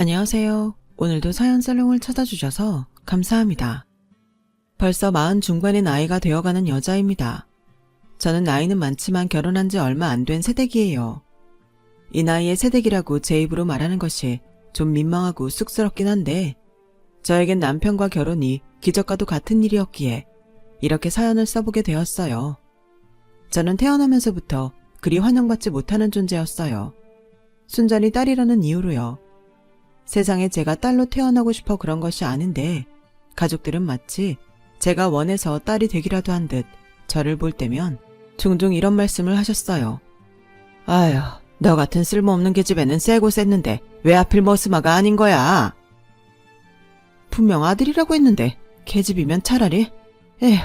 안녕하세요. 오늘도 사연 살롱을 찾아주셔서 감사합니다. 벌써 40 중반의 나이가 되어가는 여자입니다. 저는 나이는 많지만 결혼한 지 얼마 안 된 새댁이에요. 이 나이에 새댁이라고 제 입으로 말하는 것이 좀 민망하고 쑥스럽긴 한데 저에겐 남편과 결혼이 기적과도 같은 일이었기에 이렇게 사연을 써보게 되었어요. 저는 태어나면서부터 그리 환영받지 못하는 존재였어요. 순전히 딸이라는 이유로요. 세상에 제가 딸로 태어나고 싶어 그런 것이 아닌데 가족들은 마치 제가 원해서 딸이 되기라도 한 듯 저를 볼 때면 종종 이런 말씀을 하셨어요. 아휴, 너 같은 쓸모없는 계집애는 세고 셌는데 왜 하필 머스마가 아닌 거야? 분명 아들이라고 했는데 계집이면 차라리. 에휴.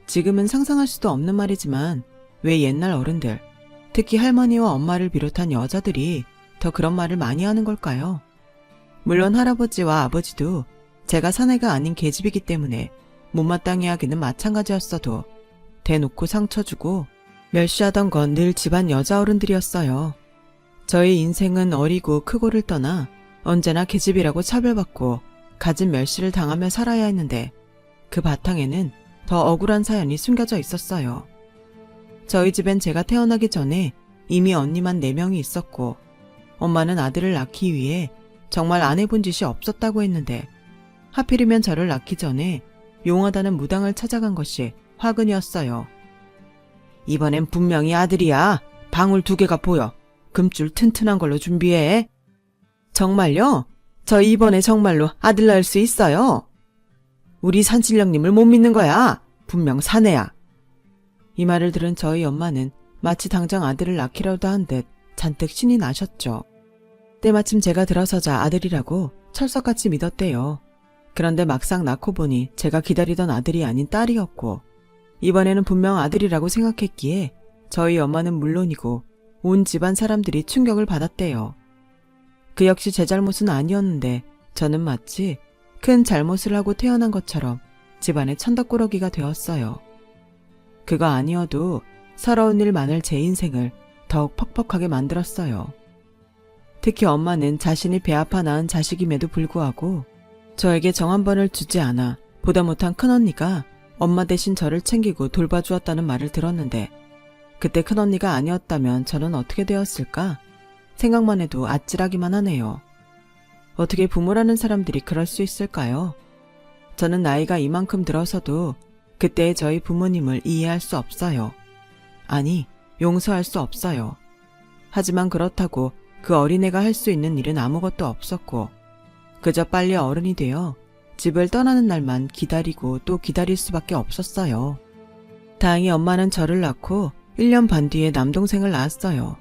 지금은 상상할 수도 없는 말이지만 왜 옛날 어른들, 특히 할머니와 엄마를 비롯한 여자들이 더 그런 말을 많이 하는 걸까요? 물론 할아버지와 아버지도 제가 사내가 아닌 계집이기 때문에 못마땅해 하기는 마찬가지였어도 대놓고 상처 주고 멸시하던 건 늘 집안 여자 어른들이었어요. 저의 인생은 어리고 크고를 떠나 언제나 계집이라고 차별받고 갖은 멸시를 당하며 살아야 했는데 그 바탕에는 더 억울한 사연이 숨겨져 있었어요. 저희 집엔 제가 태어나기 전에 이미 언니만 4명이 있었고 엄마는 아들을 낳기 위해 정말 안 해본 짓이 없었다고 했는데 하필이면 저를 낳기 전에 용하다는 무당을 찾아간 것이 화근이었어요. 이번엔 분명히 아들이야. 방울 2개가 보여. 금줄 튼튼한 걸로 준비해. 정말요? 저 이번에 정말로 아들 낳을 수 있어요. 우리 산신령님을 못 믿는 거야. 분명 사내야. 이 말을 들은 저희 엄마는 마치 당장 아들을 낳기라도 한 듯 잔뜩 신이 나셨죠. 때마침 제가 들어서자 아들이라고 철석같이 믿었대요. 그런데 막상 낳고 보니 제가 기다리던 아들이 아닌 딸이었고 이번에는 분명 아들이라고 생각했기에 저희 엄마는 물론이고 온 집안 사람들이 충격을 받았대요. 그 역시 제 잘못은 아니었는데 저는 마치 큰 잘못을 하고 태어난 것처럼 집안의 천덕꾸러기가 되었어요. 그거 아니어도 서러운 일 많을 제 인생을 더욱 퍽퍽하게 만들었어요. 특히 엄마는 자신이 배 아파 낳은 자식임에도 불구하고 저에게 정 한 번을 주지 않아 보다 못한 큰언니가 엄마 대신 저를 챙기고 돌봐주었다는 말을 들었는데 그때 큰언니가 아니었다면 저는 어떻게 되었을까? 생각만 해도 아찔하기만 하네요. 어떻게 부모라는 사람들이 그럴 수 있을까요? 저는 나이가 이만큼 들어서도 그때의 저희 부모님을 이해할 수 없어요. 아니, 용서할 수 없어요. 하지만 그렇다고 그 어린애가 할 수 있는 일은 아무것도 없었고 그저 빨리 어른이 되어 집을 떠나는 날만 기다리고 또 기다릴 수밖에 없었어요. 다행히 엄마는 저를 낳고 1년 반 뒤에 남동생을 낳았어요.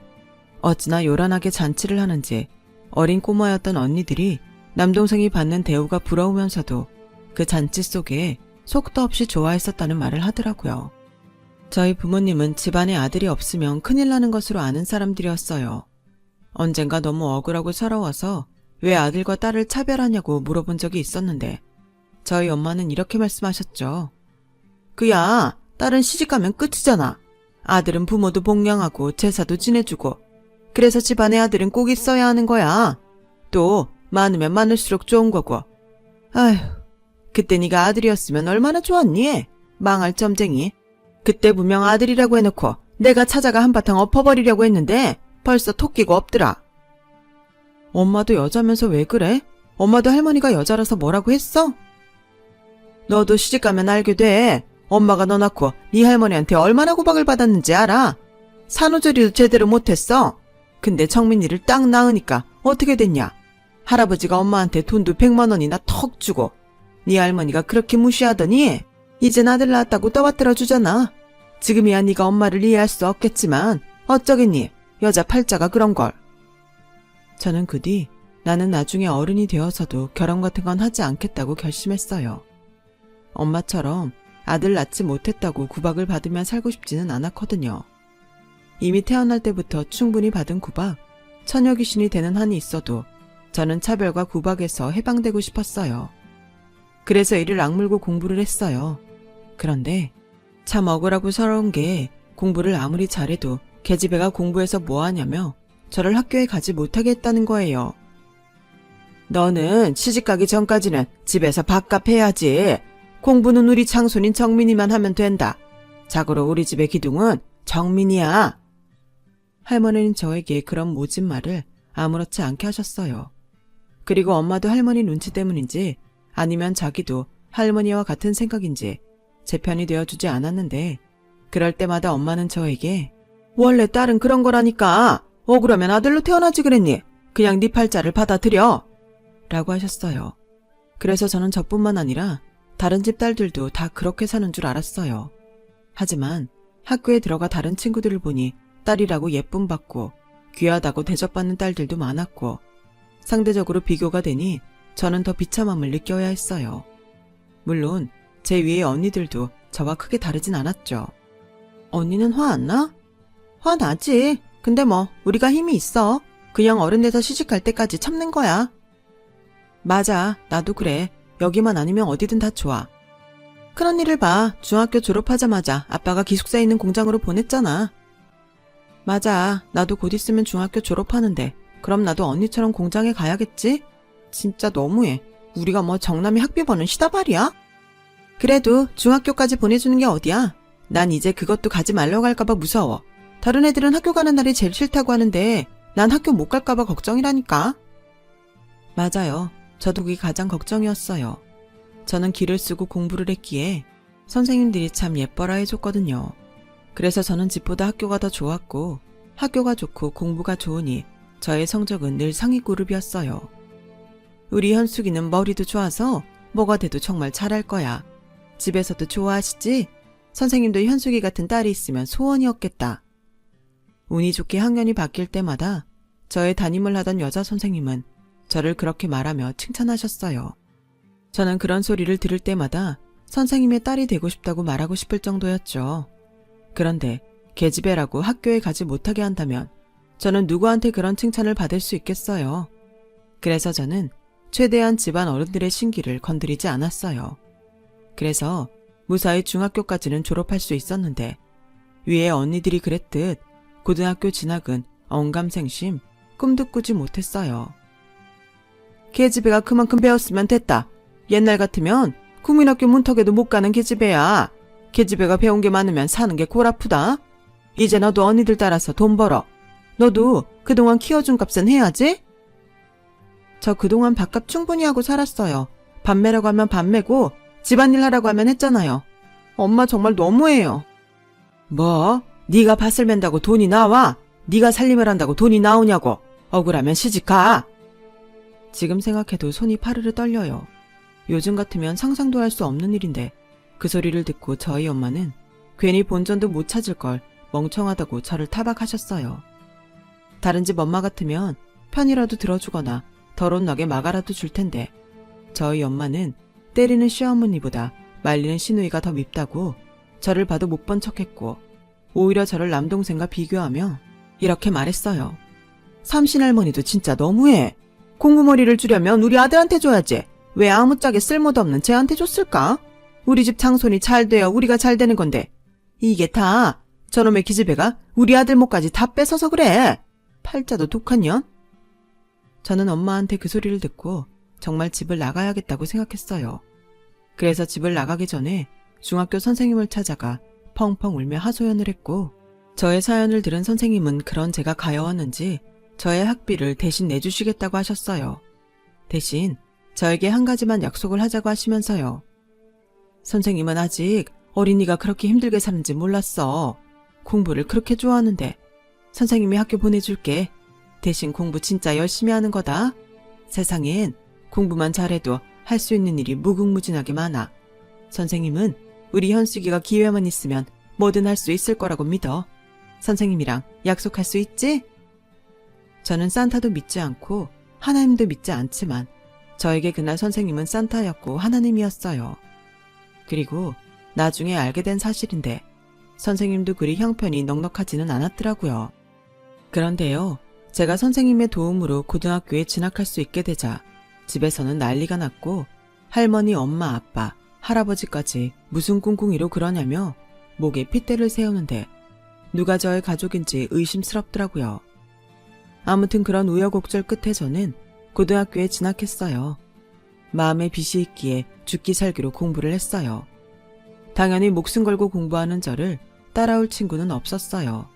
어찌나 요란하게 잔치를 하는지 어린 꼬마였던 언니들이 남동생이 받는 대우가 부러우면서도 그 잔치 속에 속도 없이 좋아했었다는 말을 하더라고요. 저희 부모님은 집안에 아들이 없으면 큰일 나는 것으로 아는 사람들이었어요. 언젠가 너무 억울하고 서러워서 왜 아들과 딸을 차별하냐고 물어본 적이 있었는데 저희 엄마는 이렇게 말씀하셨죠. 그야 딸은 시집가면 끝이잖아. 아들은 부모도 복양하고 제사도 지내주고 그래서 집안에 아들은 꼭 있어야 하는 거야. 또 많으면 많을수록 좋은 거고. 아휴, 그때 네가 아들이었으면 얼마나 좋았니? 망할 점쟁이. 그때 분명 아들이라고 해놓고 내가 찾아가 한바탕 엎어버리려고 했는데 벌써 토끼고 없더라. 엄마도 여자면서 왜 그래? 엄마도 할머니가 여자라서 뭐라고 했어? 너도 시집가면 알게 돼. 엄마가 너 낳고 네 할머니한테 얼마나 구박을 받았는지 알아? 산후조리도 제대로 못했어. 근데 정민이를 딱 낳으니까 어떻게 됐냐? 할아버지가 엄마한테 돈도 100만 원이나 턱 주고 네 할머니가 그렇게 무시하더니 이젠 아들 낳았다고 떠받들어 주잖아. 지금이야 네가 엄마를 이해할 수 없겠지만 어쩌겠니? 여자 팔자가 그런 걸. 저는 그 뒤 나는 나중에 어른이 되어서도 결혼 같은 건 하지 않겠다고 결심했어요. 엄마처럼 아들 낳지 못했다고 구박을 받으며 살고 싶지는 않았거든요. 이미 태어날 때부터 충분히 받은 구박, 처녀 귀신이 되는 한이 있어도 저는 차별과 구박에서 해방되고 싶었어요. 그래서 이를 악물고 공부를 했어요. 그런데 참 억울하고 서러운 게 공부를 아무리 잘해도 계집애가 공부해서 뭐하냐며 저를 학교에 가지 못하게 했다는 거예요. 너는 시집가기 전까지는 집에서 밥값 해야지. 공부는 우리 장손인 정민이만 하면 된다. 자고로 우리 집의 기둥은 정민이야. 할머니는 저에게 그런 모진 말을 아무렇지 않게 하셨어요. 그리고 엄마도 할머니 눈치 때문인지 아니면 자기도 할머니와 같은 생각인지 제 편이 되어주지 않았는데 그럴 때마다 엄마는 저에게 원래 딸은 그런 거라니까. 억울하면 아들로 태어나지 그랬니? 그냥 네 팔자를 받아들여. 라고 하셨어요. 그래서 저는 저뿐만 아니라 다른 집 딸들도 다 그렇게 사는 줄 알았어요. 하지만 학교에 들어가 다른 친구들을 보니 딸이라고 예쁨 받고 귀하다고 대접받는 딸들도 많았고 상대적으로 비교가 되니 저는 더 비참함을 느껴야 했어요. 물론 제 위의 언니들도 저와 크게 다르진 않았죠. 언니는 화 안 나? 화 나지. 근데 뭐 우리가 힘이 있어. 그냥 어른 돼서 시집갈 때까지 참는 거야. 맞아. 나도 그래. 여기만 아니면 어디든 다 좋아. 큰언니를 봐. 중학교 졸업하자마자 아빠가 기숙사에 있는 공장으로 보냈잖아. 맞아. 나도 곧 있으면 중학교 졸업하는데 그럼 나도 언니처럼 공장에 가야겠지? 진짜 너무해. 우리가 뭐 정남이 학비 버는 시다발이야? 그래도 중학교까지 보내주는 게 어디야? 난 이제 그것도 가지 말라고 할까봐 무서워. 다른 애들은 학교 가는 날이 제일 싫다고 하는데 난 학교 못 갈까봐 걱정이라니까. 맞아요. 저도 그게 가장 걱정이었어요. 저는 기를 쓰고 공부를 했기에 선생님들이 참 예뻐라 해줬거든요. 그래서 저는 집보다 학교가 더 좋았고 학교가 좋고 공부가 좋으니 저의 성적은 늘 상위 그룹이었어요. 우리 현숙이는 머리도 좋아서 뭐가 돼도 정말 잘할 거야. 집에서도 좋아하시지? 선생님도 현숙이 같은 딸이 있으면 소원이었겠다. 운이 좋게 학년이 바뀔 때마다 저의 담임을 하던 여자 선생님은 저를 그렇게 말하며 칭찬하셨어요. 저는 그런 소리를 들을 때마다 선생님의 딸이 되고 싶다고 말하고 싶을 정도였죠. 그런데 계집애라고 학교에 가지 못하게 한다면 저는 누구한테 그런 칭찬을 받을 수 있겠어요. 그래서 저는 최대한 집안 어른들의 신기를 건드리지 않았어요. 그래서 무사히 중학교까지는 졸업할 수 있었는데 위에 언니들이 그랬듯 고등학교 진학은 언감생심, 꿈도 꾸지 못했어요. 계집애가 그만큼 배웠으면 됐다. 옛날 같으면 국민학교 문턱에도 못 가는 계집애야. 계집애가 배운 게 많으면 사는 게 골아프다. 이제 너도 언니들 따라서 돈 벌어. 너도 그동안 키워준 값은 해야지. 저 그동안 밥값 충분히 하고 살았어요. 밥 매라고 하면 밥 매고 집안일 하라고 하면 했잖아요. 엄마 정말 너무해요. 뭐? 네가 밭을 맨다고 돈이 나와? 네가 살림을 한다고 돈이 나오냐고. 억울하면 시집가. 지금 생각해도 손이 파르르 떨려요. 요즘 같으면 상상도 할 수 없는 일인데 그 소리를 듣고 저희 엄마는 괜히 본전도 못 찾을 걸 멍청하다고 저를 타박하셨어요. 다른 집 엄마 같으면 편이라도 들어주거나 덜혼나게 막아라도 줄 텐데 저희 엄마는 때리는 시어머니보다 말리는 시누이가 더 밉다고 저를 봐도 못 본 척했고 오히려 저를 남동생과 비교하며 이렇게 말했어요. 삼신할머니도 진짜 너무해. 공부머리를 주려면 우리 아들한테 줘야지. 왜 아무짝에 쓸모도 없는 쟤한테 줬을까? 우리 집 장손이 잘 돼야 우리가 잘 되는 건데 이게 다 저놈의 기집애가 우리 아들 목까지 다 뺏어서 그래. 팔자도 독한 년? 저는 엄마한테 그 소리를 듣고 정말 집을 나가야겠다고 생각했어요. 그래서 집을 나가기 전에 중학교 선생님을 찾아가 펑펑 울며 하소연을 했고 저의 사연을 들은 선생님은 그런 제가 가여웠는지 저의 학비를 대신 내주시겠다고 하셨어요. 대신 저에게 한 가지만 약속을 하자고 하시면서요. 선생님은 아직 어린이가 그렇게 힘들게 사는지 몰랐어. 공부를 그렇게 좋아하는데 선생님이 학교 보내줄게. 대신 공부 진짜 열심히 하는 거다. 세상엔 공부만 잘해도 할 수 있는 일이 무궁무진하게 많아. 선생님은 우리 현숙이가 기회만 있으면 뭐든 할 수 있을 거라고 믿어. 선생님이랑 약속할 수 있지? 저는 산타도 믿지 않고 하나님도 믿지 않지만 저에게 그날 선생님은 산타였고 하나님이었어요. 그리고 나중에 알게 된 사실인데 선생님도 그리 형편이 넉넉하지는 않았더라고요. 그런데요, 제가 선생님의 도움으로 고등학교에 진학할 수 있게 되자 집에서는 난리가 났고 할머니, 엄마, 아빠, 할아버지까지 무슨 꿍꿍이로 그러냐며 목에 핏대를 세우는데 누가 저의 가족인지 의심스럽더라고요. 아무튼 그런 우여곡절 끝에 저는 고등학교에 진학했어요. 마음에 빚이 있기에 죽기 살기로 공부를 했어요. 당연히 목숨 걸고 공부하는 저를 따라올 친구는 없었어요.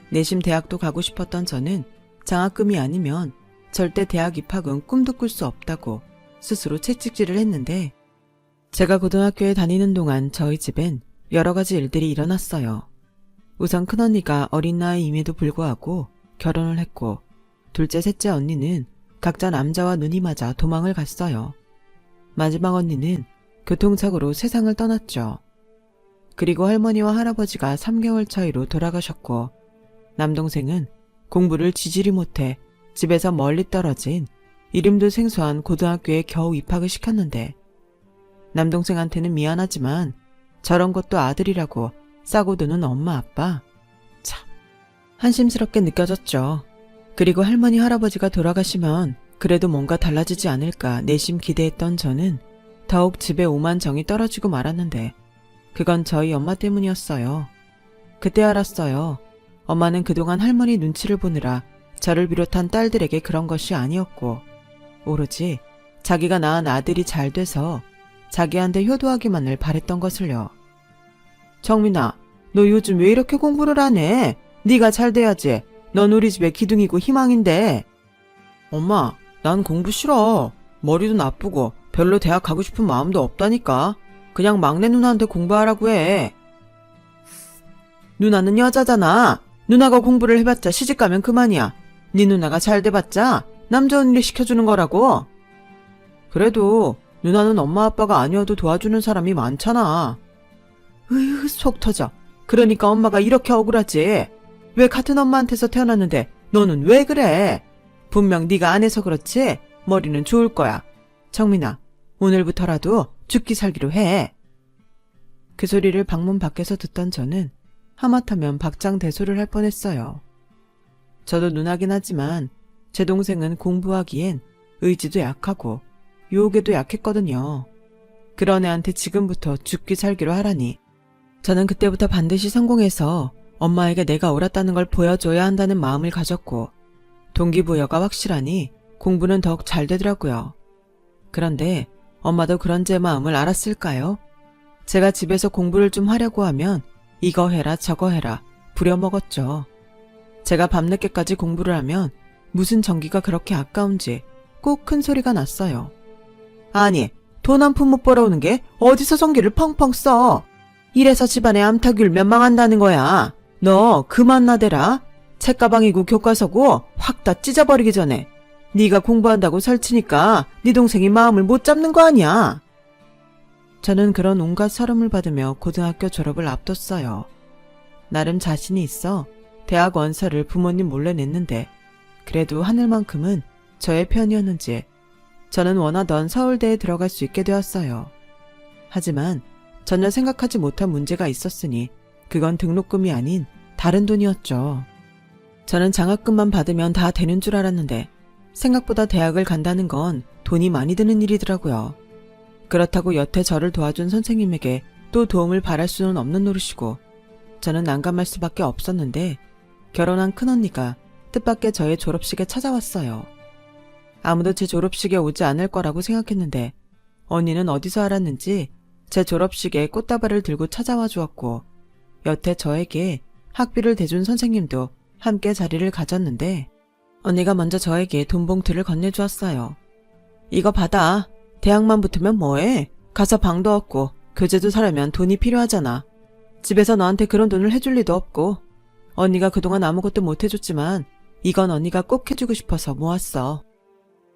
내심 대학도 가고 싶었던 저는 장학금이 아니면 절대 대학 입학은 꿈도 꿀 수 없다고 스스로 채찍질을 했는데, 제가 고등학교에 다니는 동안 저희 집엔 여러 가지 일들이 일어났어요. 우선 큰언니가 어린 나이임에도 불구하고 결혼을 했고, 둘째, 셋째 언니는 각자 남자와 눈이 맞아 도망을 갔어요. 마지막 언니는 교통사고로 세상을 떠났죠. 그리고 할머니와 할아버지가 3개월 차이로 돌아가셨고, 남동생은 공부를 지지리 못해 집에서 멀리 떨어진 이름도 생소한 고등학교에 겨우 입학을 시켰는데, 남동생한테는 미안하지만 저런 것도 아들이라고 싸고 드는 엄마 아빠, 참 한심스럽게 느껴졌죠. 그리고 할머니 할아버지가 돌아가시면 그래도 뭔가 달라지지 않을까 내심 기대했던 저는 더욱 집에 오만 정이 떨어지고 말았는데, 그건 저희 엄마 때문이었어요. 그때 알았어요. 엄마는 그동안 할머니 눈치를 보느라 저를 비롯한 딸들에게 그런 것이 아니었고, 오로지 자기가 낳은 아들이 잘 돼서 자기한테 효도하기만을 바랬던 것을요. 정민아, 너 요즘 왜 이렇게 공부를 안 해? 네가 잘 돼야지. 넌 우리 집의 기둥이고 희망인데. 엄마, 난 공부 싫어. 머리도 나쁘고 별로 대학 가고 싶은 마음도 없다니까. 그냥 막내 누나한테 공부하라고 해. 누나는 여자잖아. 누나가 공부를 해봤자 시집가면 그만이야. 네 누나가 잘 돼봤자 남 좋은 일 시켜주는 거라고. 그래도 누나는 엄마 아빠가 아니어도 도와주는 사람이 많잖아. 으휴, 속 터져. 그러니까 엄마가 이렇게 억울하지. 왜 같은 엄마한테서 태어났는데 너는 왜 그래? 분명 네가 안 해서 그렇지 머리는 좋을 거야. 정민아, 오늘부터라도 죽기 살기로 해. 그 소리를 방문 밖에서 듣던 저는 하마터면 박장대소를 할 뻔했어요. 저도 누나긴 하지만 제 동생은 공부하기엔 의지도 약하고 유혹에도 약했거든요. 그런 애한테 지금부터 죽기 살기로 하라니. 저는 그때부터 반드시 성공해서 엄마에게 내가 옳았다는 걸 보여줘야 한다는 마음을 가졌고, 동기부여가 확실하니 공부는 더욱 잘 되더라고요. 그런데 엄마도 그런 제 마음을 알았을까요? 제가 집에서 공부를 좀 하려고 하면 이거 해라 저거 해라 부려먹었죠. 제가 밤늦게까지 공부를 하면 무슨 전기가 그렇게 아까운지 꼭 큰 소리가 났어요. 아니, 돈 한 푼 못 벌어오는 게 어디서 전기를 펑펑 써. 이래서 집안에 암탉 율면 망한다는 거야. 너 그만 나대라. 책가방이고 교과서고 확 다 찢어버리기 전에. 네가 공부한다고 설치니까 네 동생이 마음을 못 잡는 거 아니야. 저는 그런 온갖 서름을 받으며 고등학교 졸업을 앞뒀어요. 나름 자신이 있어 대학 원서를 부모님 몰래 냈는데, 그래도 하늘만큼은 저의 편이었는지 저는 원하던 서울대에 들어갈 수 있게 되었어요. 하지만 전혀 생각하지 못한 문제가 있었으니 그건 등록금이 아닌 다른 돈이었죠. 저는 장학금만 받으면 다 되는 줄 알았는데 생각보다 대학을 간다는 건 돈이 많이 드는 일이더라고요. 그렇다고 여태 저를 도와준 선생님에게 또 도움을 바랄 수는 없는 노릇이고, 저는 난감할 수밖에 없었는데 결혼한 큰언니가 뜻밖의 저의 졸업식에 찾아왔어요. 아무도 제 졸업식에 오지 않을 거라고 생각했는데 언니는 어디서 알았는지 제 졸업식에 꽃다발을 들고 찾아와 주었고, 여태 저에게 학비를 대준 선생님도 함께 자리를 가졌는데, 언니가 먼저 저에게 돈 봉투를 건네주었어요. 이거 받아. 대학만 붙으면 뭐해? 가서 방도 없고 교재도 사려면 돈이 필요하잖아. 집에서 너한테 그런 돈을 해줄 리도 없고, 언니가 그동안 아무것도 못 해줬지만 이건 언니가 꼭 해주고 싶어서 모았어.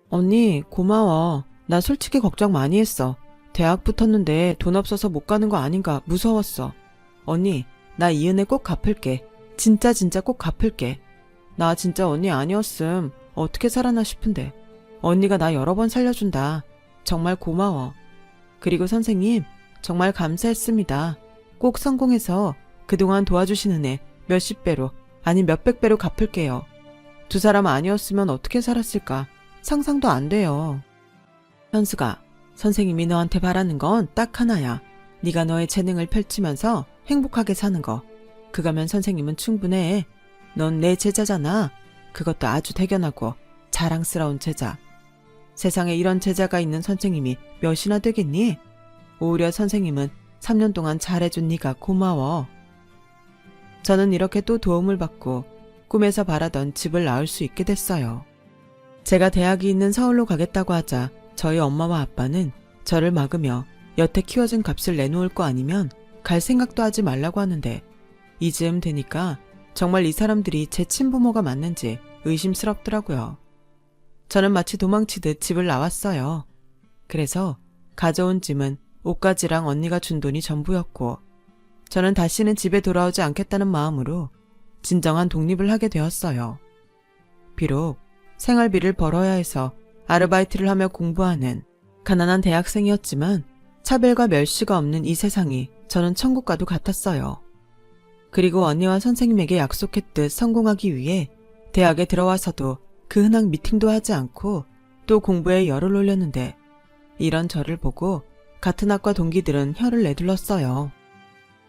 언니 고마워. 나 솔직히 걱정 많이 했어. 대학 붙었는데 돈 없어서 못 가는 거 아닌가 무서웠어. 언니, 나 이 은혜 꼭 갚을게. 진짜 꼭 갚을게. 나 진짜 언니 아니었음 어떻게 살아나 싶은데 언니가 나 여러 번 살려준다. 정말 고마워. 그리고 선생님, 정말 감사했습니다. 꼭 성공해서 그동안 도와주신 은혜 몇십 배로, 아니 몇백 배로 갚을게요. 두 사람 아니었으면 어떻게 살았을까 상상도 안 돼요. 현수가, 선생님이 너한테 바라는 건 딱 하나야. 네가 너의 재능을 펼치면서 행복하게 사는 거. 그거면 선생님은 충분해. 넌 내 제자잖아. 그것도 아주 대견하고 자랑스러운 제자. 세상에 이런 제자가 있는 선생님이 몇이나 되겠니? 오히려 선생님은 3년 동안 잘해준 네가 고마워. 저는 이렇게 또 도움을 받고 꿈에서 바라던 집을 나올 수 있게 됐어요. 제가 대학이 있는 서울로 가겠다고 하자 저희 엄마와 아빠는 저를 막으며 여태 키워준 값을 내놓을 거 아니면 갈 생각도 하지 말라고 하는데 이즈음 되니까 정말 이 사람들이 제 친부모가 맞는지 의심스럽더라고요. 저는 마치 도망치듯 집을 나왔어요. 그래서 가져온 짐은 옷가지랑 언니가 준 돈이 전부였고 저는 다시는 집에 돌아오지 않겠다는 마음으로 진정한 독립을 하게 되었어요. 비록 생활비를 벌어야 해서 아르바이트를 하며 공부하는 가난한 대학생이었지만 차별과 멸시가 없는 이 세상이 저는 천국과도 같았어요. 그리고 언니와 선생님에게 약속했듯 성공하기 위해 대학에 들어와서도 그 흔한 미팅도 하지 않고 또 공부에 열을 올렸는데 이런 저를 보고 같은 학과 동기들은 혀를 내둘렀어요.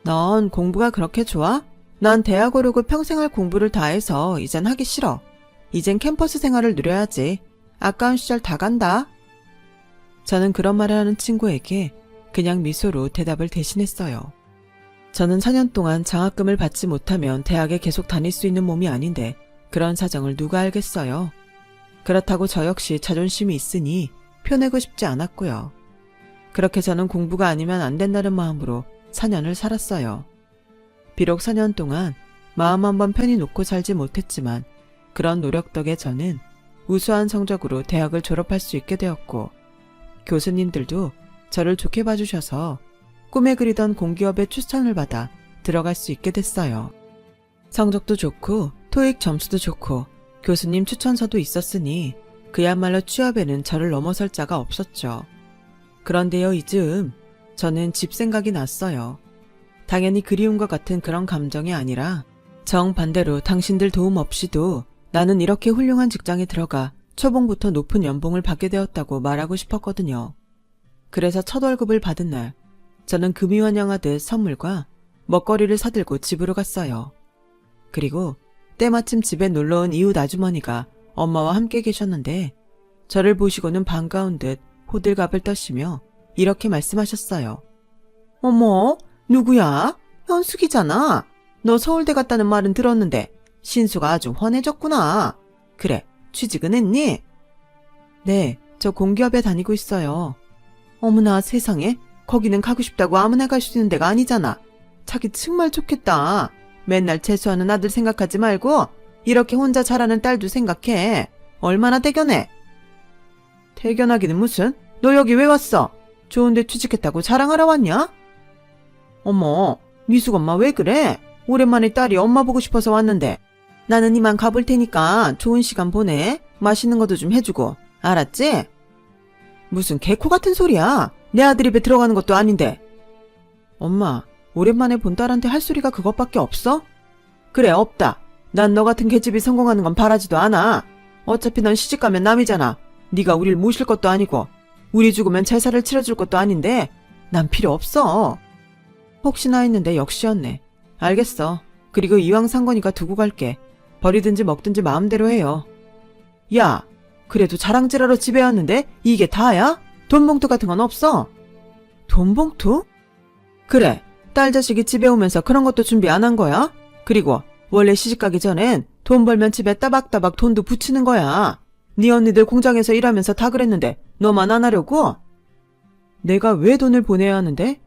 넌 공부가 그렇게 좋아? 난 대학 오르고 평생 할 공부를 다 해서 이젠 하기 싫어. 이젠 캠퍼스 생활을 누려야지. 아까운 시절 다 간다. 저는 그런 말을 하는 친구에게 그냥 미소로 대답을 대신했어요. 저는 4년 동안 장학금을 받지 못하면 대학에 계속 다닐 수 있는 몸이 아닌데 그런 사정을 누가 알겠어요. 그렇다고 저 역시 자존심이 있으니 표내고 싶지 않았고요. 그렇게 저는 공부가 아니면 안 된다는 마음으로 4년을 살았어요. 비록 4년 동안 마음 한번 편히 놓고 살지 못했지만 그런 노력 덕에 저는 우수한 성적으로 대학을 졸업할 수 있게 되었고 교수님들도 저를 좋게 봐주셔서 꿈에 그리던 공기업에 추천을 받아 들어갈 수 있게 됐어요. 성적도 좋고 토익 점수도 좋고 교수님 추천서도 있었으니 그야말로 취업에는 저를 넘어설 자가 없었죠. 그런데요, 이즈음 저는 집 생각이 났어요. 당연히 그리움과 같은 그런 감정이 아니라 정반대로 당신들 도움 없이도 나는 이렇게 훌륭한 직장에 들어가 초봉부터 높은 연봉을 받게 되었다고 말하고 싶었거든요. 그래서 첫 월급을 받은 날 저는 금이환영하듯 선물과 먹거리를 사들고 집으로 갔어요. 그리고 때마침 집에 놀러온 이웃 아주머니가 엄마와 함께 계셨는데 저를 보시고는 반가운 듯 호들갑을 떠시며 이렇게 말씀하셨어요. 어머, 누구야? 현숙이잖아. 너 서울대 갔다는 말은 들었는데 신수가 아주 훤해졌구나. 그래, 취직은 했니? 네, 저 공기업에 다니고 있어요. 어머나 세상에, 거기는 가고 싶다고 아무나 갈 수 있는 데가 아니잖아. 자기 정말 좋겠다. 맨날 재수하는 아들 생각하지 말고 이렇게 혼자 자라는 딸도 생각해. 얼마나 대견해. 대견하기는 무슨? 너 여기 왜 왔어? 좋은데 취직했다고 자랑하러 왔냐? 어머, 미숙 엄마 왜 그래? 오랜만에 딸이 엄마 보고 싶어서 왔는데. 나는 이만 가볼 테니까 좋은 시간 보내. 맛있는 것도 좀 해주고. 알았지? 무슨 개코 같은 소리야. 내 아들 입에 들어가는 것도 아닌데. 엄마, 오랜만에 본 딸한테 할 소리가 그것밖에 없어? 그래, 없다. 난 너 같은 계집이 성공하는 건 바라지도 않아. 어차피 넌 시집가면 남이잖아. 네가 우릴 모실 것도 아니고 우리 죽으면 제사를 치러줄 것도 아닌데 난 필요 없어. 혹시나 했는데 역시였네. 알겠어. 그리고 이왕 산 거니까 두고 갈게. 버리든지 먹든지 마음대로 해요. 야, 그래도 자랑질하러 집에 왔는데 이게 다야? 돈봉투 같은 건 없어? 돈봉투? 그래, 딸 자식이 집에 오면서 그런 것도 준비 안 한 거야? 그리고 원래 시집가기 전엔 돈 벌면 집에 따박따박 돈도 붙이는 거야. 네 언니들 공장에서 일하면서 다 그랬는데 너만 안 하려고? 내가 왜 돈을 보내야 하는데?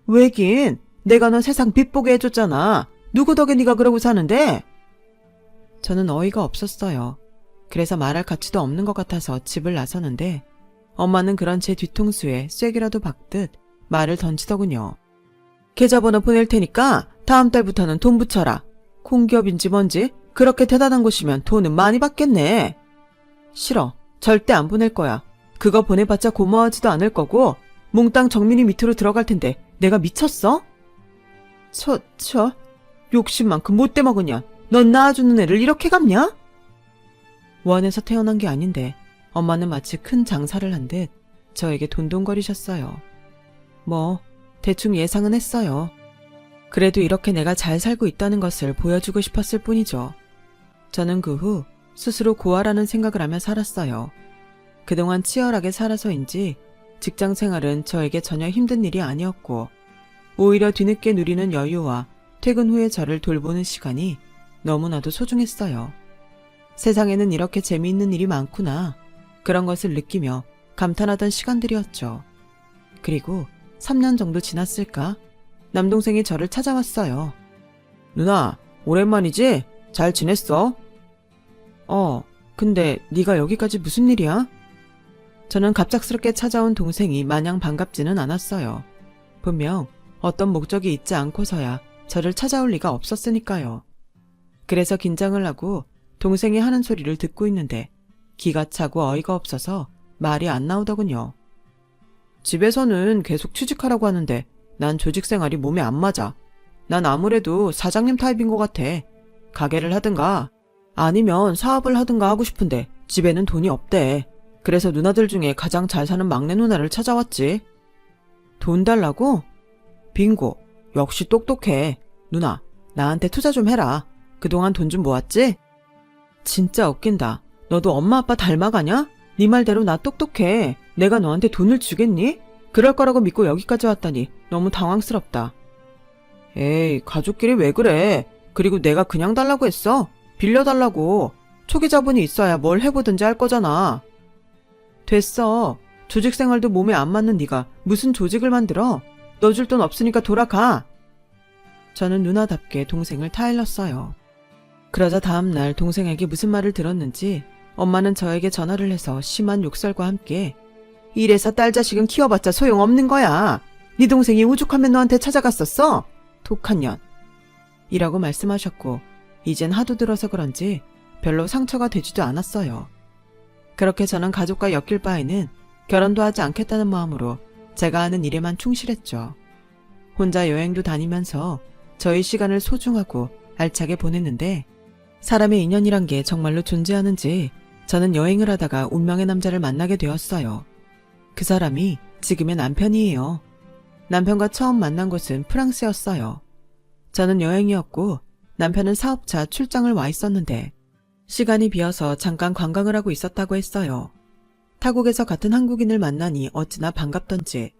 왜긴, 내가 너 세상 빚보게 해줬잖아. 누구 덕에 네가 그러고 사는데? 저는 어이가 없었어요. 그래서 말할 가치도 없는 것 같아서 집을 나서는데 엄마는 그런 제 뒤통수에 쐐기라도 박듯 말을 던지더군요. 계좌번호 보낼 테니까 다음 달부터는 돈 붙여라. 공기업인지 뭔지 그렇게 대단한 곳이면 돈은 많이 받겠네. 싫어. 절대 안 보낼 거야. 그거 보내봤자 고마워하지도 않을 거고 몽땅 정민이 밑으로 들어갈 텐데 내가 미쳤어? 욕심만큼 못돼 먹으냐. 넌 낳아주는 애를 이렇게 갚냐? 원에서 태어난 게 아닌데 엄마는 마치 큰 장사를 한 듯 저에게 돈돈거리셨어요. 뭐 대충 예상은 했어요. 그래도 이렇게 내가 잘 살고 있다는 것을 보여주고 싶었을 뿐이죠. 저는 그 후 스스로 고아라는 생각을 하며 살았어요. 그동안 치열하게 살아서인지 직장 생활은 저에게 전혀 힘든 일이 아니었고 오히려 뒤늦게 누리는 여유와 퇴근 후에 저를 돌보는 시간이 너무나도 소중했어요. 세상에는 이렇게 재미있는 일이 많구나. 그런 것을 느끼며 감탄하던 시간들이었죠. 그리고 3년 정도 지났을까? 남동생이 저를 찾아왔어요. 누나, 오랜만이지? 잘 지냈어? 근데 네가 여기까지 무슨 일이야? 저는 갑작스럽게 찾아온 동생이 마냥 반갑지는 않았어요. 분명 어떤 목적이 있지 않고서야 저를 찾아올 리가 없었으니까요. 그래서 긴장을 하고 동생이 하는 소리를 듣고 있는데 기가 차고 어이가 없어서 말이 안 나오더군요. 집에서는 계속 취직하라고 하는데 난 조직 생활이 몸에 안 맞아. 난 아무래도 사장님 타입인 것 같아. 가게를 하든가 아니면 사업을 하든가 하고 싶은데 집에는 돈이 없대. 그래서 누나들 중에 가장 잘 사는 막내 누나를 찾아왔지. 돈 달라고? 빙고. 역시 똑똑해. 누나, 나한테 투자 좀 해라. 그동안 돈 좀 모았지? 진짜 웃긴다. 너도 엄마 아빠 닮아가냐? 네 말대로 나 똑똑해. 내가 너한테 돈을 주겠니? 그럴 거라고 믿고 여기까지 왔다니 너무 당황스럽다. 에이, 가족끼리 왜 그래? 그리고 내가 그냥 달라고 했어? 빌려달라고. 초기 자본이 있어야 뭘 해보든지 할 거잖아. 됐어. 조직 생활도 몸에 안 맞는 네가 무슨 조직을 만들어? 너 줄 돈 없으니까 돌아가. 저는 누나답게 동생을 타일렀어요. 그러자 다음날 동생에게 무슨 말을 들었는지 엄마는 저에게 전화를 해서 심한 욕설과 함께 이래서 딸 자식은 키워봤자 소용없는 거야. 네 동생이 오죽하면 너한테 찾아갔었어? 독한 년. 이라고 말씀하셨고 이젠 하도 들어서 그런지 별로 상처가 되지도 않았어요. 그렇게 저는 가족과 엮일 바에는 결혼도 하지 않겠다는 마음으로 제가 하는 일에만 충실했죠. 혼자 여행도 다니면서 저희 시간을 소중하고 알차게 보냈는데 사람의 인연이란 게 정말로 존재하는지 저는 여행을 하다가 운명의 남자를 만나게 되었어요. 그 사람이 지금의 남편이에요. 남편과 처음 만난 곳은 프랑스였어요. 저는 여행이었고 남편은 사업차 출장을 와 있었는데 시간이 비어서 잠깐 관광을 하고 있었다고 했어요. 타국에서 같은 한국인을 만나니 어찌나 반갑던지.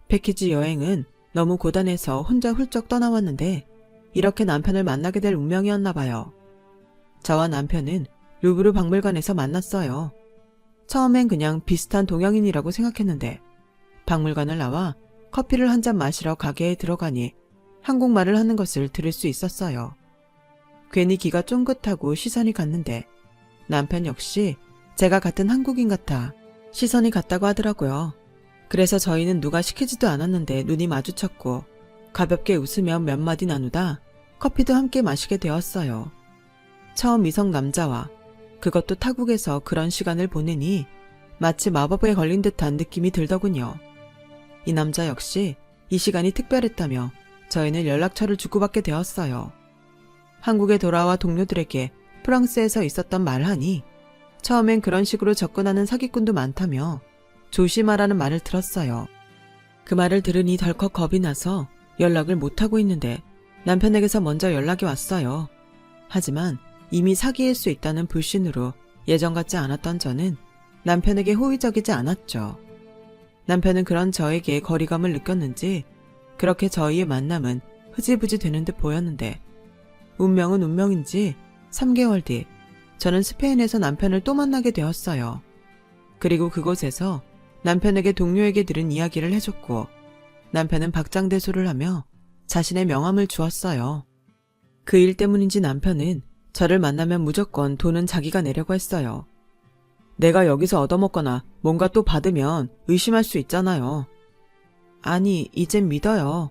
패키지 여행은 너무 고단해서 혼자 훌쩍 떠나왔는데 이렇게 남편을 만나게 될 운명이었나 봐요. 저와 남편은 루브르 박물관에서 만났어요. 처음엔 그냥 비슷한 동양인이라고 생각했는데 박물관을 나와 커피를 한 잔 마시러 가게에 들어가니 한국말을 하는 것을 들을 수 있었어요. 괜히 귀가 쫑긋하고 시선이 갔는데 남편 역시 제가 같은 한국인 같아 시선이 갔다고 하더라고요. 그래서 저희는 누가 시키지도 않았는데 눈이 마주쳤고 가볍게 웃으며 몇 마디 나누다 커피도 함께 마시게 되었어요. 처음 이성 남자와 그것도 타국에서 그런 시간을 보내니 마치 마법에 걸린 듯한 느낌이 들더군요. 이 남자 역시 이 시간이 특별했다며 저희는 연락처를 주고받게 되었어요. 한국에 돌아와 동료들에게 프랑스에서 있었던 말하니 처음엔 그런 식으로 접근하는 사기꾼도 많다며 조심하라는 말을 들었어요. 그 말을 들으니 덜컥 겁이 나서 연락을 못하고 있는데 남편에게서 먼저 연락이 왔어요. 하지만 이미 사기일 수 있다는 불신으로 예전 같지 않았던 저는 남편에게 호의적이지 않았죠. 남편은 그런 저에게 거리감을 느꼈는지 그렇게 저희의 만남은 흐지부지 되는 듯 보였는데 운명은 운명인지 3개월 뒤 저는 스페인에서 남편을 또 만나게 되었어요. 그리고 그곳에서 남편에게 동료에게 들은 이야기를 해줬고 남편은 박장대소를 하며 자신의 명함을 주었어요. 그 일 때문인지 남편은 저를 만나면 무조건 돈은 자기가 내려고 했어요. 내가 여기서 얻어먹거나 뭔가 또 받으면 의심할 수 있잖아요. 아니, 이젠 믿어요.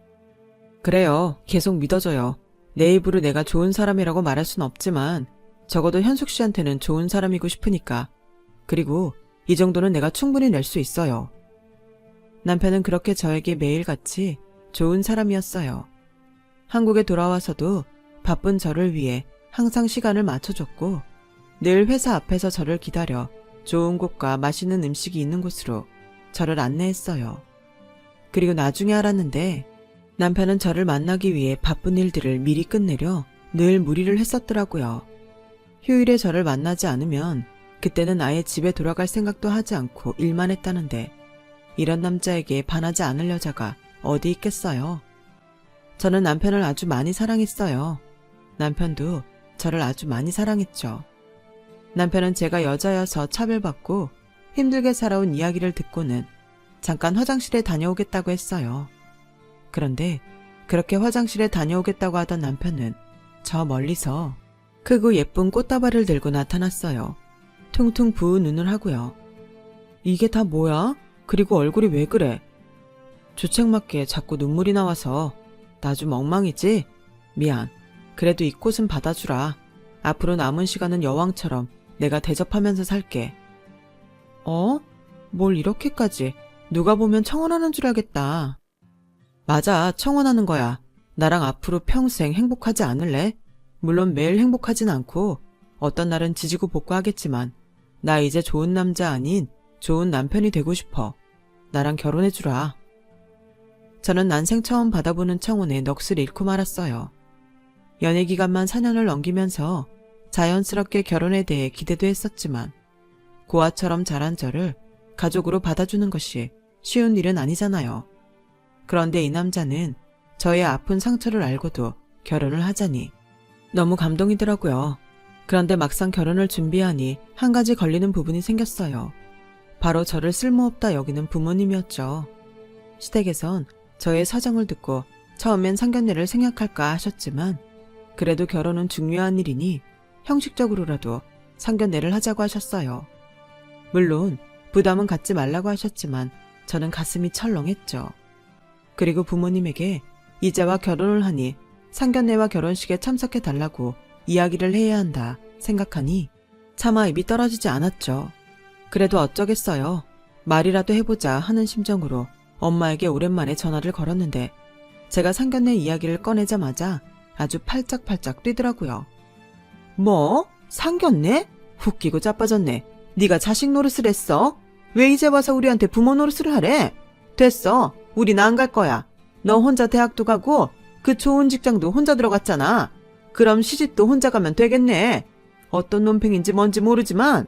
그래요. 계속 믿어줘요. 내 입으로 내가 좋은 사람이라고 말할 순 없지만 적어도 현숙 씨한테는 좋은 사람이고 싶으니까. 그리고 이 정도는 내가 충분히 낼 수 있어요. 남편은 그렇게 저에게 매일같이 좋은 사람이었어요. 한국에 돌아와서도 바쁜 저를 위해 항상 시간을 맞춰줬고 늘 회사 앞에서 저를 기다려 좋은 곳과 맛있는 음식이 있는 곳으로 저를 안내했어요. 그리고 나중에 알았는데 남편은 저를 만나기 위해 바쁜 일들을 미리 끝내려 늘 무리를 했었더라고요. 휴일에 저를 만나지 않으면 그때는 아예 집에 돌아갈 생각도 하지 않고 일만 했다는데 이런 남자에게 반하지 않을 여자가 어디 있겠어요. 저는 남편을 아주 많이 사랑했어요. 남편도 저를 아주 많이 사랑했죠. 남편은 제가 여자여서 차별받고 힘들게 살아온 이야기를 듣고는 잠깐 화장실에 다녀오겠다고 했어요. 그런데 그렇게 화장실에 다녀오겠다고 하던 남편은 저 멀리서 크고 예쁜 꽃다발을 들고 나타났어요. 퉁퉁 부은 눈을 하고요. 이게 다 뭐야? 그리고 얼굴이 왜 그래? 주책맞게 자꾸 눈물이 나와서 나 좀 엉망이지? 미안. 그래도 이 꽃은 받아주라. 앞으로 남은 시간은 여왕처럼 내가 대접하면서 살게. 뭘 이렇게까지? 누가 보면 청혼하는 줄 알겠다. 맞아, 청혼하는 거야. 나랑 앞으로 평생 행복하지 않을래? 물론 매일 행복하진 않고 어떤 날은 지지고 볶고하겠지만 나 이제 좋은 남자 아닌 좋은 남편이 되고 싶어. 나랑 결혼해주라. 저는 난생 처음 받아보는 청혼에 넋을 잃고 말았어요. 연애 기간만 4년을 넘기면서 자연스럽게 결혼에 대해 기대도 했었지만 고아처럼 자란 저를 가족으로 받아주는 것이 쉬운 일은 아니잖아요. 그런데 이 남자는 저의 아픈 상처를 알고도 결혼을 하자니 너무 감동이더라고요. 그런데 막상 결혼을 준비하니 한 가지 걸리는 부분이 생겼어요. 바로 저를 쓸모없다 여기는 부모님이었죠. 시댁에선 저의 사정을 듣고 처음엔 상견례를 생략할까 하셨지만 그래도 결혼은 중요한 일이니 형식적으로라도 상견례를 하자고 하셨어요. 물론 부담은 갖지 말라고 하셨지만 저는 가슴이 철렁했죠. 그리고 부모님에게 이제와 결혼을 하니 상견례와 결혼식에 참석해달라고 이야기를 해야 한다 생각하니 차마 입이 떨어지지 않았죠. 그래도 어쩌겠어요. 말이라도 해보자 하는 심정으로 엄마에게 오랜만에 전화를 걸었는데 제가 상견례 이야기를 꺼내자마자 아주 팔짝팔짝 뛰더라고요. 뭐? 상견례? 웃기고 자빠졌네. 네가 자식 노릇을 했어? 왜 이제 와서 우리한테 부모 노릇을 하래? 됐어. 우린 안 갈 거야. 너 혼자 대학도 가고 그 좋은 직장도 혼자 들어갔잖아. 그럼 시집도 혼자 가면 되겠네. 어떤 논팽인지 뭔지 모르지만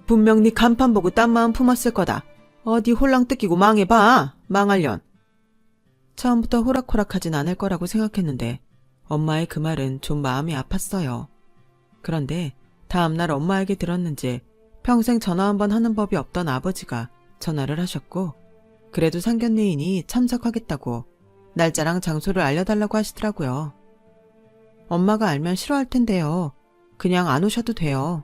분명 네 간판 보고 딴 마음 품었을 거다. 어디 홀랑 뜯기고 망해봐. 망할년. 처음부터 호락호락하진 않을 거라고 생각했는데 엄마의 그 말은 좀 마음이 아팠어요. 그런데 다음날 엄마에게 들었는지 평생 전화 한 번 하는 법이 없던 아버지가 전화를 하셨고 그래도 상견례인이 참석하겠다고 날짜랑 장소를 알려달라고 하시더라고요. 엄마가 알면 싫어할 텐데요. 그냥 안 오셔도 돼요.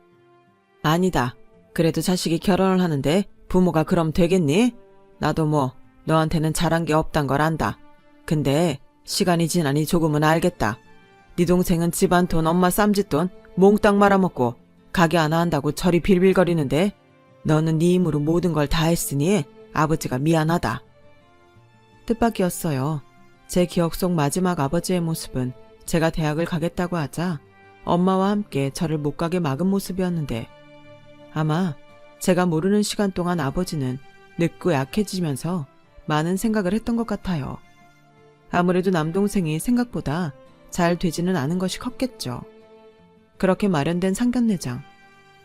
아니다. 그래도 자식이 결혼을 하는데 부모가 그럼 되겠니? 나도 뭐 너한테는 잘한 게 없단 걸 안다. 근데 시간이 지나니 조금은 알겠다. 네 동생은 집안 돈 엄마 쌈짓돈 몽땅 말아먹고 가게 하나 한다고 저리 빌빌거리는데 너는 네 힘으로 모든 걸 다 했으니 아버지가 미안하다. 뜻밖이었어요. 제 기억 속 마지막 아버지의 모습은 제가 대학을 가겠다고 하자 엄마와 함께 저를 못 가게 막은 모습이었는데 아마 제가 모르는 시간 동안 아버지는 늙고 약해지면서 많은 생각을 했던 것 같아요. 아무래도 남동생이 생각보다 잘 되지는 않은 것이 컸겠죠. 그렇게 마련된 상견례장.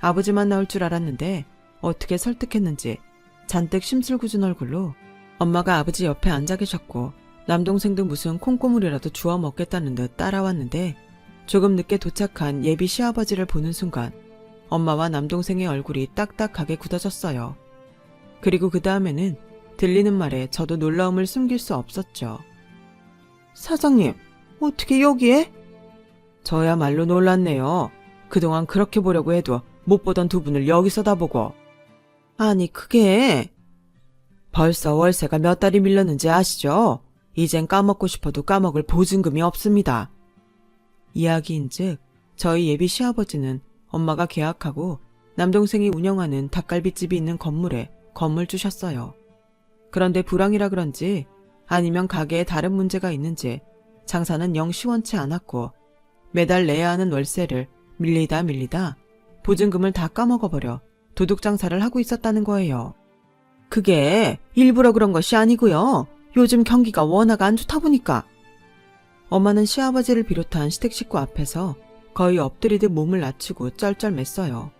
아버지만 나올 줄 알았는데 어떻게 설득했는지 잔뜩 심술궂은 얼굴로 엄마가 아버지 옆에 앉아 계셨고 남동생도 무슨 콩고물이라도 주워 먹겠다는 듯 따라왔는데 조금 늦게 도착한 예비 시아버지를 보는 순간 엄마와 남동생의 얼굴이 딱딱하게 굳어졌어요. 그리고 그 다음에는 들리는 말에 저도 놀라움을 숨길 수 없었죠. 사장님, 어떻게 여기에? 저야말로 놀랐네요. 그동안 그렇게 보려고 해도 못 보던 두 분을 여기서 다 보고. 아니 그게... 벌써 월세가 몇 달이 밀렸는지 아시죠? 이젠 까먹고 싶어도 까먹을 보증금이 없습니다. 이야기인즉 저희 예비 시아버지는 엄마가 계약하고 남동생이 운영하는 닭갈비집이 있는 건물에 건물 주셨어요. 그런데 불황이라 그런지 아니면 가게에 다른 문제가 있는지 장사는 영 시원치 않았고 매달 내야 하는 월세를 밀리다 보증금을 다 까먹어버려 도둑 장사를 하고 있었다는 거예요. 그게 일부러 그런 것이 아니고요. 요즘 경기가 워낙 안 좋다 보니까. 엄마는 시아버지를 비롯한 시댁 식구 앞에서 거의 엎드리듯 몸을 낮추고 쩔쩔맸어요.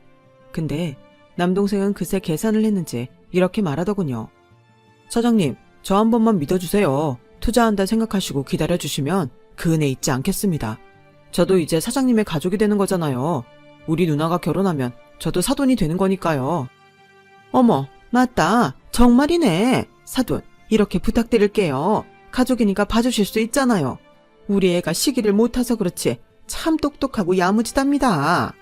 근데 남동생은 그새 계산을 했는지 이렇게 말하더군요. 사장님, 저 한 번만 믿어주세요. 투자한다 생각하시고 기다려주시면 그 은혜 잊지 않겠습니다. 저도 이제 사장님의 가족이 되는 거잖아요. 우리 누나가 결혼하면 저도 사돈이 되는 거니까요. 어머, 맞다. 정말이네. 사돈, 이렇게 부탁드릴게요. 가족이니까 봐주실 수 있잖아요. 우리 애가 시기를 못 타서 그렇지 참 똑똑하고 야무지답니다.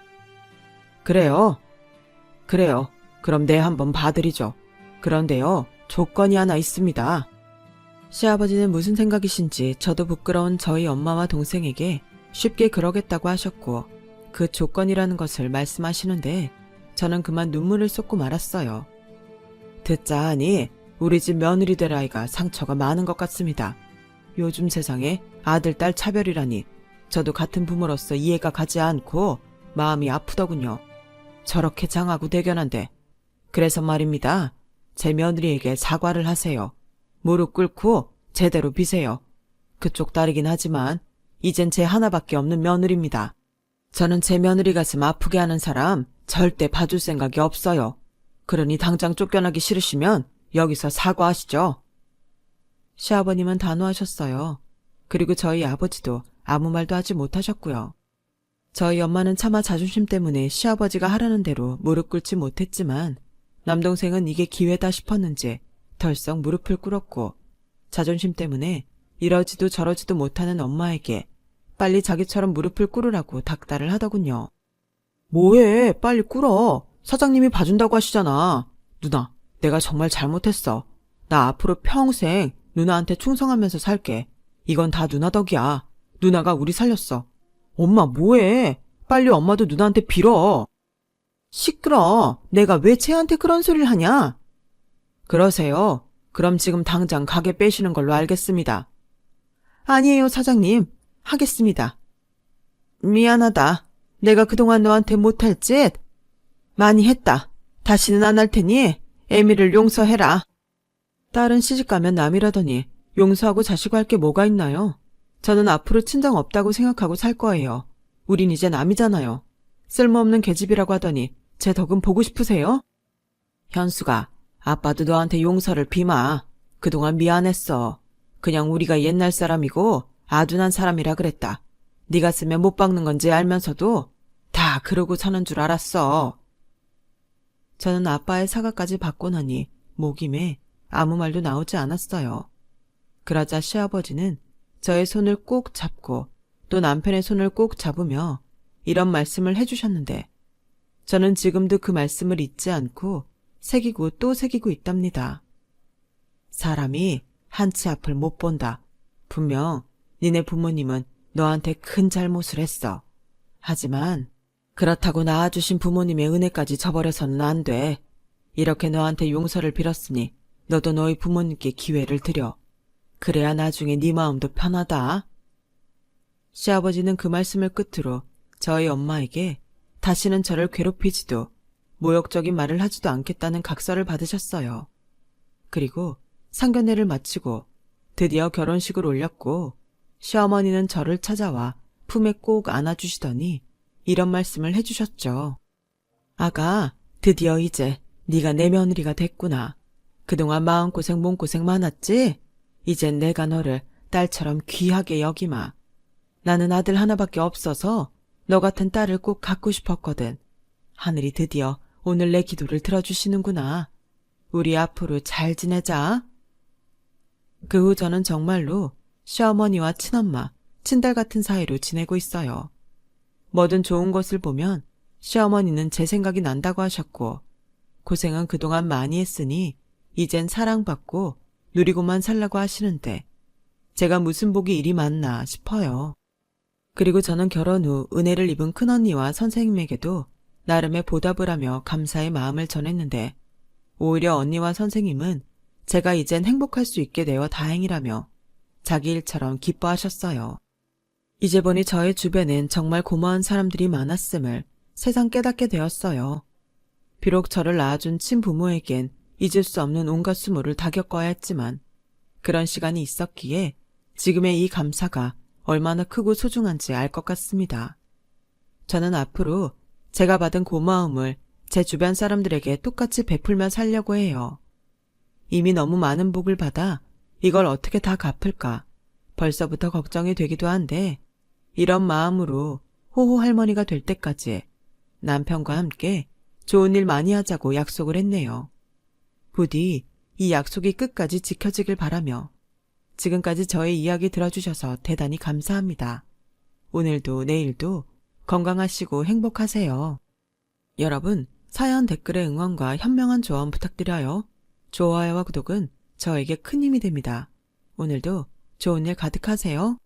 그래요. 그럼 네 한번 봐드리죠. 그런데요, 조건이 하나 있습니다. 시아버지는 무슨 생각이신지 저도 부끄러운 저희 엄마와 동생에게 쉽게 그러겠다고 하셨고 그 조건이라는 것을 말씀하시는데 저는 그만 눈물을 쏟고 말았어요. 듣자 하니 우리 집 며느리 될 아이가 상처가 많은 것 같습니다. 요즘 세상에 아들, 딸 차별이라니 저도 같은 부모로서 이해가 가지 않고 마음이 아프더군요. 저렇게 장하고 대견한데. 그래서 말입니다. 제 며느리에게 사과를 하세요. 무릎 꿇고 제대로 비세요. 그쪽 딸이긴 하지만 이젠 제 하나밖에 없는 며느리입니다. 저는 제 며느리 가슴 아프게 하는 사람 절대 봐줄 생각이 없어요. 그러니 당장 쫓겨나기 싫으시면 여기서 사과하시죠. 시아버님은 단호하셨어요. 그리고 저희 아버지도 아무 말도 하지 못하셨고요. 저희 엄마는 차마 자존심 때문에 시아버지가 하라는 대로 무릎 꿇지 못했지만 남동생은 이게 기회다 싶었는지 덜썩 무릎을 꿇었고 자존심 때문에 이러지도 저러지도 못하는 엄마에게 빨리 자기처럼 무릎을 꿇으라고 닥달을 하더군요. 뭐해, 빨리 꿇어. 사장님이 봐준다고 하시잖아. 누나, 내가 정말 잘못했어. 나 앞으로 평생 누나한테 충성하면서 살게. 이건 다 누나 덕이야. 누나가 우리 살렸어. 엄마 뭐해? 빨리 엄마도 누나한테 빌어. 시끄러. 내가 왜 쟤한테 그런 소리를 하냐? 그러세요. 그럼 지금 당장 가게 빼시는 걸로 알겠습니다. 아니에요, 사장님. 하겠습니다. 미안하다. 내가 그동안 너한테 못할 짓 많이 했다. 다시는 안 할 테니 애미를 용서해라. 딸은 시집가면 남이라더니 용서하고 자시고 할 게 뭐가 있나요? 저는 앞으로 친정 없다고 생각하고 살 거예요. 우린 이제 남이잖아요. 쓸모없는 계집이라고 하더니 제 덕은 보고 싶으세요? 현수가, 아빠도 너한테 용서를 비마. 그동안 미안했어. 그냥 우리가 옛날 사람이고 아둔한 사람이라 그랬다. 네가 쓰면 못 박는 건지 알면서도 다 그러고 사는 줄 알았어. 저는 아빠의 사과까지 받고 나니 목이 매 아무 말도 나오지 않았어요. 그러자 시아버지는 저의 손을 꼭 잡고 또 남편의 손을 꼭 잡으며 이런 말씀을 해주셨는데 저는 지금도 그 말씀을 잊지 않고 새기고 또 새기고 있답니다. 사람이 한치 앞을 못 본다. 분명 니네 부모님은 너한테 큰 잘못을 했어. 하지만 그렇다고 낳아주신 부모님의 은혜까지 저버려서는 안 돼. 이렇게 너한테 용서를 빌었으니 너도 너희 부모님께 기회를 드려. 그래야 나중에 네 마음도 편하다. 시아버지는 그 말씀을 끝으로 저희 엄마에게 다시는 저를 괴롭히지도 모욕적인 말을 하지도 않겠다는 각서를 받으셨어요. 그리고 상견례를 마치고 드디어 결혼식을 올렸고 시어머니는 저를 찾아와 품에 꼭 안아주시더니 이런 말씀을 해주셨죠. 아가, 드디어 이제 네가 내 며느리가 됐구나. 그동안 마음고생 몸고생 많았지? 이젠 내가 너를 딸처럼 귀하게 여기마. 나는 아들 하나밖에 없어서 너 같은 딸을 꼭 갖고 싶었거든. 하늘이 드디어 오늘 내 기도를 들어주시는구나. 우리 앞으로 잘 지내자. 그 후 저는 정말로 시어머니와 친엄마, 친딸 같은 사이로 지내고 있어요. 뭐든 좋은 것을 보면 시어머니는 제 생각이 난다고 하셨고 고생은 그동안 많이 했으니 이젠 사랑받고 누리고만 살라고 하시는데 제가 무슨 복이 이리 많나 싶어요. 그리고 저는 결혼 후 은혜를 입은 큰언니와 선생님에게도 나름의 보답을 하며 감사의 마음을 전했는데 오히려 언니와 선생님은 제가 이젠 행복할 수 있게 되어 다행이라며 자기 일처럼 기뻐하셨어요. 이제 보니 저의 주변엔 정말 고마운 사람들이 많았음을 새삼 깨닫게 되었어요. 비록 저를 낳아준 친부모에겐 잊을 수 없는 온갖 수모를 다 겪어야 했지만 그런 시간이 있었기에 지금의 이 감사가 얼마나 크고 소중한지 알 것 같습니다. 저는 앞으로 제가 받은 고마움을 제 주변 사람들에게 똑같이 베풀며 살려고 해요. 이미 너무 많은 복을 받아 이걸 어떻게 다 갚을까 벌써부터 걱정이 되기도 한데 이런 마음으로 호호 할머니가 될 때까지 남편과 함께 좋은 일 많이 하자고 약속을 했네요. 부디 이 약속이 끝까지 지켜지길 바라며 지금까지 저의 이야기 들어주셔서 대단히 감사합니다. 오늘도 내일도 건강하시고 행복하세요. 여러분, 사연 댓글의 응원과 현명한 조언 부탁드려요. 좋아요와 구독은 저에게 큰 힘이 됩니다. 오늘도 좋은 일 가득하세요.